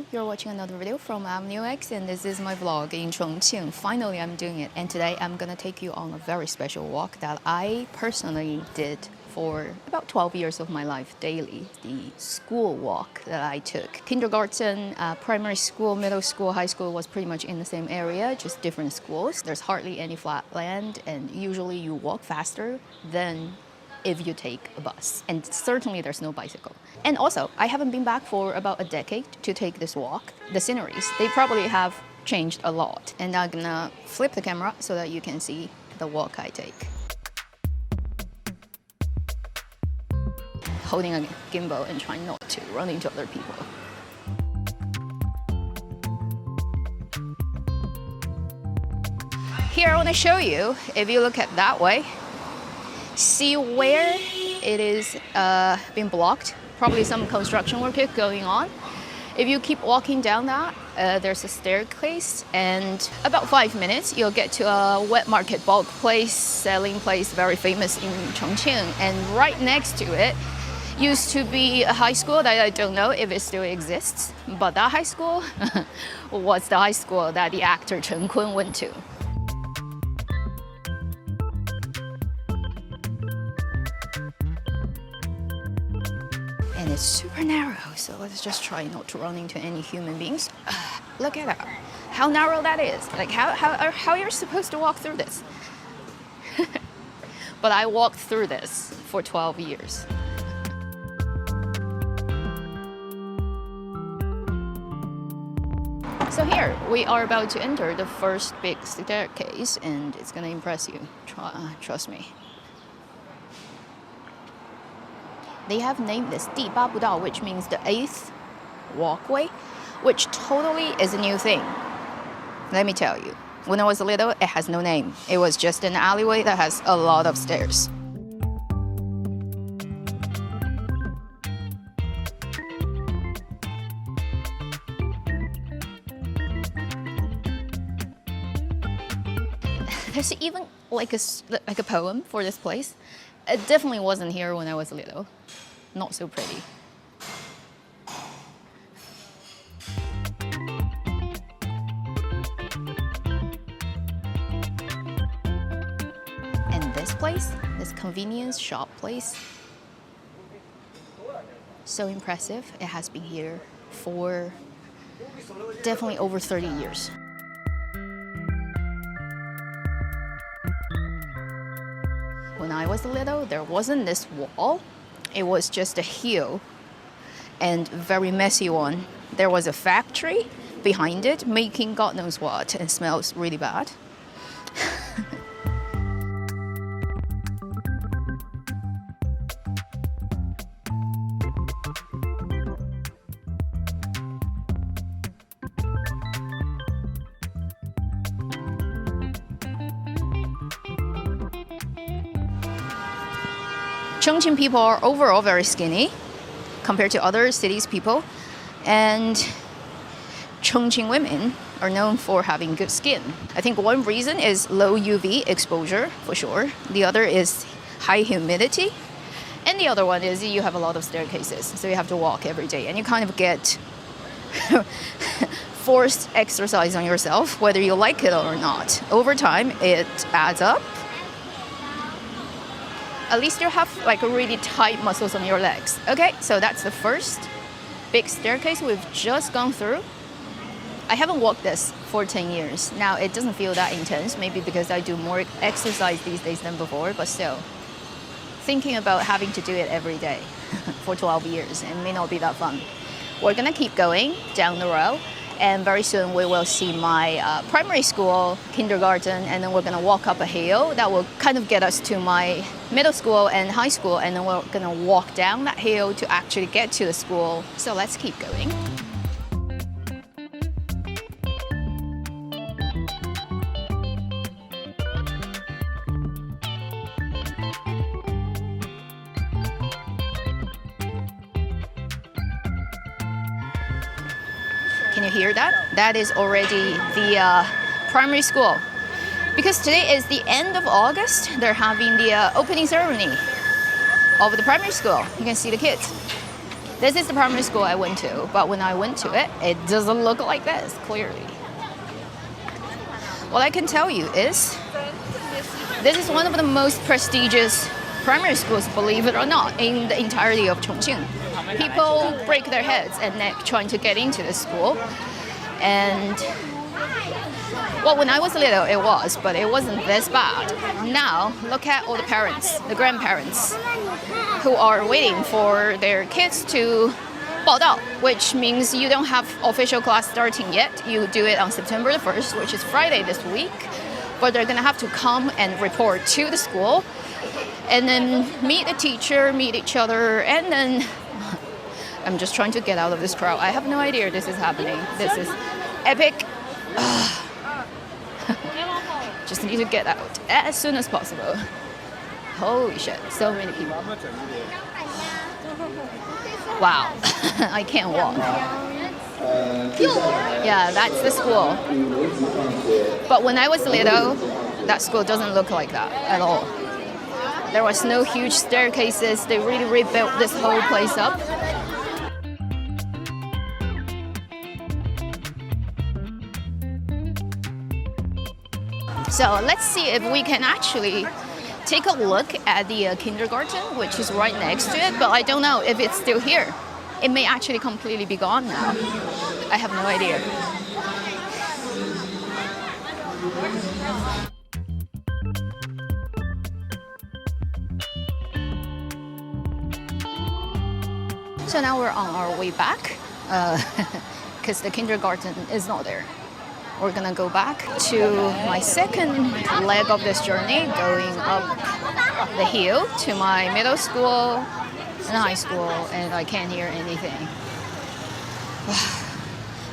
you're watching another video from Avenue X, and this is my vlog in Chongqing. Finally, I'm doing it, and today I'm gonna take you on a very special walk that I personally did for about 12 years of my life daily. The school walk that I took. Kindergarten, primary school, middle school, high school was pretty much in the same area, just different schools. There's hardly any flat land, and usually you walk faster than if you take a bus. And certainly there's no bicycle. And also, I haven't been back for about a decade to take this walk. The sceneries, they probably have changed a lot. And I'm gonna flip the camera so that you can see the walk I take. Holding a gimbal and trying not to run into other people. Here I want to show you, if you look at that way, see where it is being blocked. Probably some construction work is going on. If you keep walking down that, there's a staircase, and about 5 minutes you'll get to a wet market bulk place, selling place, very famous in Chongqing. And right next to it used to be a high school that I don't know if it still exists, but that high school was the high school that the actor Chongqing went to. And it's super narrow, so let's just try not to run into any human beings. Look at that, how narrow that is. Like how you're supposed to walk through this? But I walked through this for 12 years. So here, we are about to enter the first big staircase, and it's gonna impress you, trust me. They have named this 第八步道, which means the 8th walkway, which totally is a new thing. Let me tell you, when I was little, it has no name. It was just an alleyway that has a lot of stairs. There's even like a poem for this place. It definitely wasn't here when I was little. Not so pretty. And this place, this convenience shop place, so impressive. It has been here for definitely over 30 years. When I was little, there wasn't this wall. It was just a hill, and very messy one. There was a factory behind it making God knows what, and smells really bad. Chongqing people are overall very skinny compared to other cities' people, and Chongqing women are known for having good skin. I think one reason is low UV exposure, for sure. The other is high humidity, and the other one is you have a lot of staircases, so you have to walk every day, and you kind of get forced exercise on yourself, whether you like it or not. Over time, it adds up. At least you have like really tight muscles on your legs. Okay, so that's the first big staircase we've just gone through. I haven't walked this for 10 years. Now it doesn't feel that intense, maybe because I do more exercise these days than before, but still, thinking about having to do it every day for 12 years, it may not be that fun. We're gonna keep going down the row, and very soon we will see my primary school, kindergarten, and then we're gonna walk up a hill that will kind of get us to my middle school and high school, and then we're gonna walk down that hill to actually get to the school. So let's keep going. Can you hear that? That is already the primary school. Because today is the end of August, they're having the opening ceremony of the primary school. You can see the kids. This is the primary school I went to, but when I went to it, it doesn't look like this, clearly. What I can tell you is, this is one of the most prestigious primary schools, believe it or not, in the entirety of Chongqing. People break their heads and neck trying to get into this school. And, well, when I was little, it was, but it wasn't this bad. Now, look at all the parents, the grandparents, who are waiting for their kids to 报到, which means you don't have official class starting yet. You do it on September the 1st, which is Friday this week. But they're gonna have to come and report to the school and then meet the teacher, meet each other, and then I'm just trying to get out of this crowd. I have no idea this is happening. This is epic. Just need to get out as soon as possible. Holy shit, so many people. Wow, I can't walk. Yeah, that's the school. But when I was little, that school doesn't look like that at all. There was no huge staircases. They really rebuilt this whole place up. So let's see if we can actually take a look at the kindergarten, which is right next to it, but I don't know if it's still here. It may actually completely be gone now. I have no idea. So now we're on our way back, because the kindergarten is not there. We're gonna go back to my second leg of this journey, going up the hill to my middle school and high school, and I can't hear anything.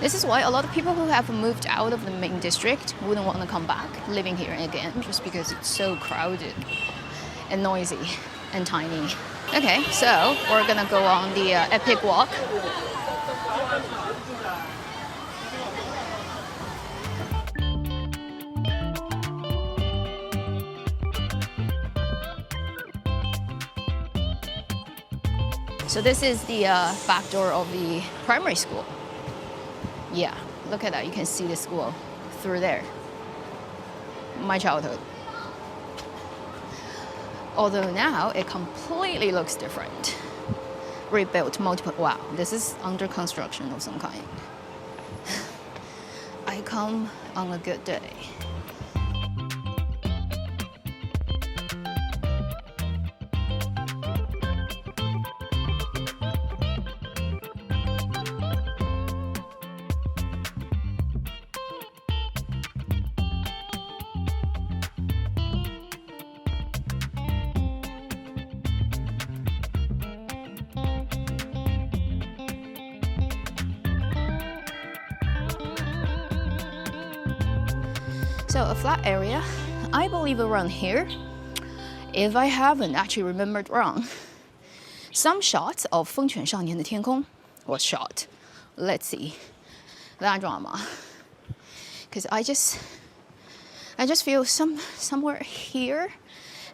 This is why a lot of people who have moved out of the main district wouldn't want to come back living here again, just because it's so crowded and noisy and tiny. Okay, so we're gonna go on the epic walk. So this is the back door of the primary school. Yeah, look at that. You can see the school through there. My childhood. Although now it completely looks different. Rebuilt multiple. Wow, this is under construction of some kind. I come on a good day. So a flat area, I believe around here, if I haven't actually remembered wrong, some shots of 风犬少年的天空 was shot. Let's see that drama. Because I just feel somewhere here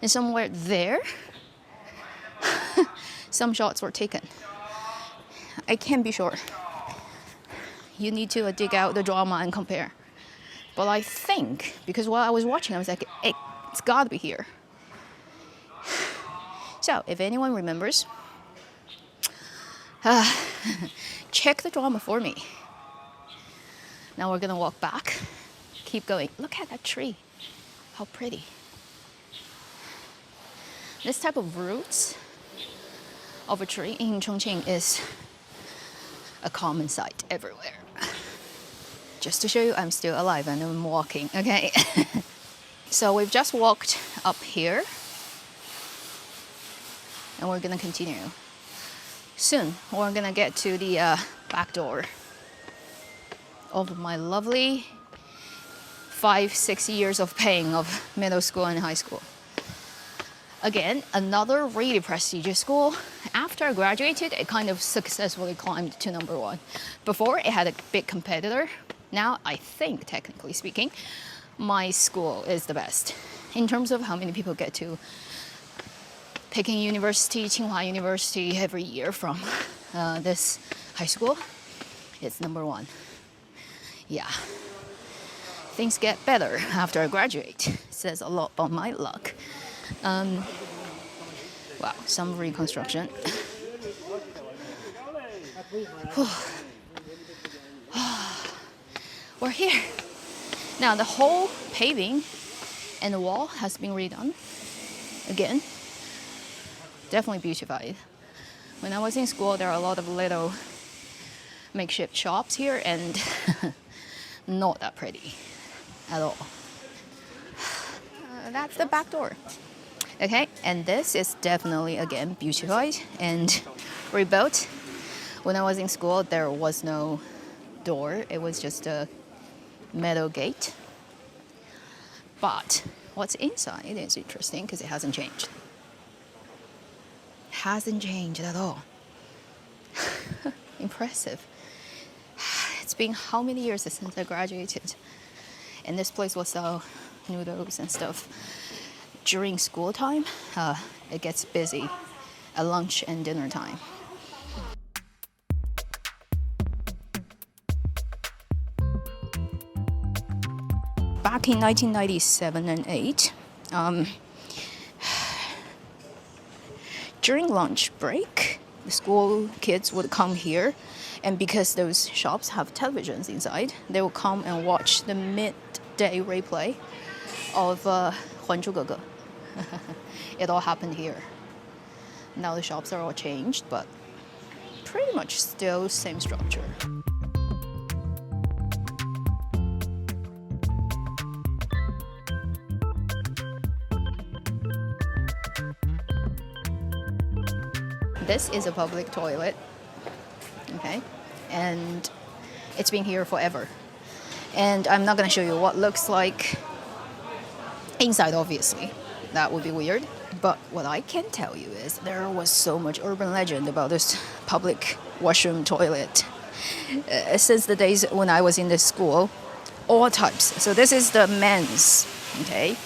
and somewhere there, some shots were taken. I can't be sure. You need to dig out the drama and compare. But I think, because while I was watching, I was like, it's gotta be here. So, if anyone remembers, check the drama for me. Now we're gonna walk back, keep going. Look at that tree, how pretty. This type of roots of a tree in Chongqing is a common sight everywhere. Just to show you I'm still alive and I'm walking, okay? So we've just walked up here and we're gonna continue. Soon we're gonna get to the back door of my lovely 5-6 years of paying of middle school and high school. Again, another really prestigious school. After I graduated, it kind of successfully climbed to #1. Before, it had a big competitor. Now, I think, technically speaking, my school is the best in terms of how many people get to Peking University, Tsinghua University every year from this high school, it's number one. Yeah. Things get better after I graduate. Says a lot about my luck. Wow, some reconstruction. We're here. Now the whole paving and the wall has been redone. Again, definitely beautified. When I was in school, there are a lot of little makeshift shops here and not that pretty at all. That's the back door. Okay, and this is definitely, again, beautified and rebuilt. When I was in school, there was no door. It was just a metal gate. But what's inside is interesting because it hasn't changed. Hasn't changed at all. Impressive. It's been how many years since I graduated? And this place will sell noodles and stuff. During school time, it gets busy at lunch and dinner time. Back in 1997 and 8, during lunch break, the school kids would come here, and because those shops have televisions inside, they will come and watch the midday replay of 还珠格格. It all happened here. Now the shops are all changed, but pretty much still same structure. This is a public toilet, okay? And it's been here forever. And I'm not gonna show you what looks like inside, obviously. That would be weird. But what I can tell you is there was so much urban legend about this public washroom toilet. Since the days when I was in this school, all types. So this is the men's, okay?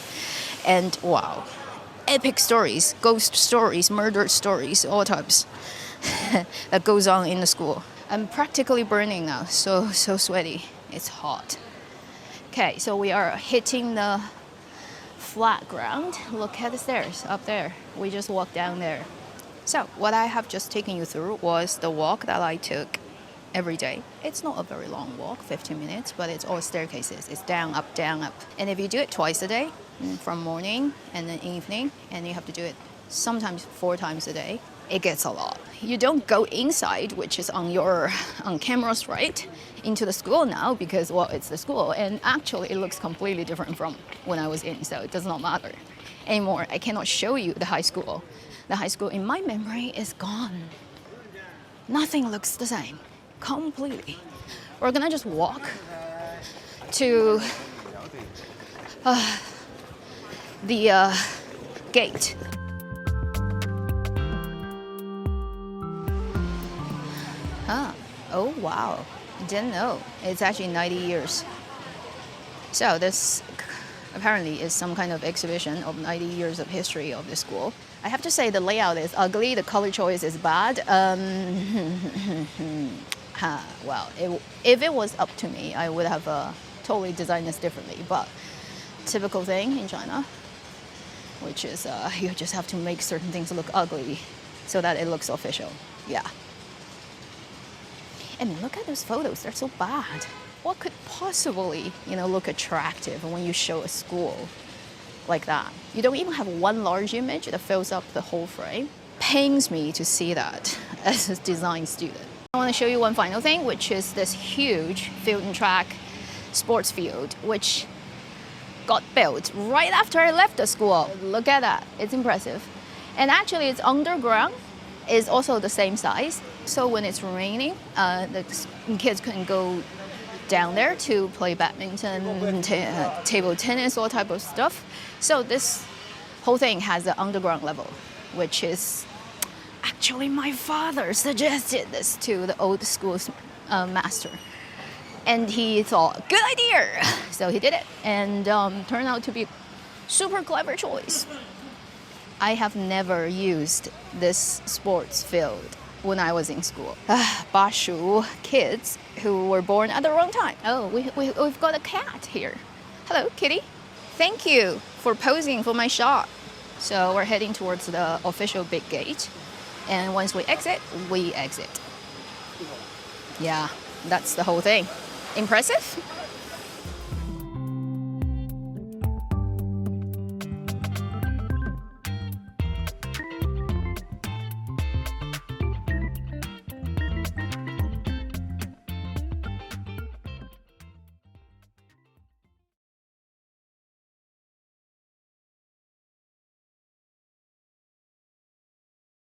And wow. Epic stories, ghost stories, murder stories, all types that goes on in the school. I'm practically burning now, so sweaty. It's hot. Okay, so we are hitting the flat ground. Look at the stairs up there. We just walked down there. So what I have just taken you through was the walk that I took every day. It's not a very long walk, 15 minutes, but it's all staircases. It's down, up, down, up. And if you do it twice a day, from morning and then evening, and you have to do it sometimes 4 times a day, it gets a lot. You don't go inside, which is on cameras, right, into the school now because, well, it's the school, and actually it looks completely different from when I was in, so it does not matter anymore. I cannot show you the high school. The high school in my memory is gone. Nothing looks the same, completely. We're gonna just walk to the gate. Oh wow, didn't know. It's actually 90 years. So this apparently is some kind of exhibition of 90 years of history of the school. I have to say the layout is ugly, the color choice is bad. Well, if it was up to me, I would have totally designed this differently, but typical thing in China, which is you just have to make certain things look ugly so that it looks official. Yeah. And look at those photos, they're so bad. What could possibly, look attractive when you show a school like that? You don't even have one large image that fills up the whole frame. Pains me to see that as a design student. I want to show you one final thing, which is this huge field and track sports field, which got built right after I left the school. Look at that, it's impressive. And actually it's underground, is also the same size. So when it's raining, the kids can go down there to play badminton, table tennis, all type of stuff. So this whole thing has an underground level, which is actually my father suggested this to the old school master. And he thought, good idea. So he did it, and turned out to be a super clever choice. I have never used this sports field when I was in school. Bashu kids who were born at the wrong time. Oh, we've got a cat here. Hello, kitty. Thank you for posing for my shot. So we're heading towards the official big gate. And once we exit, we exit. Yeah, that's the whole thing. Impressive?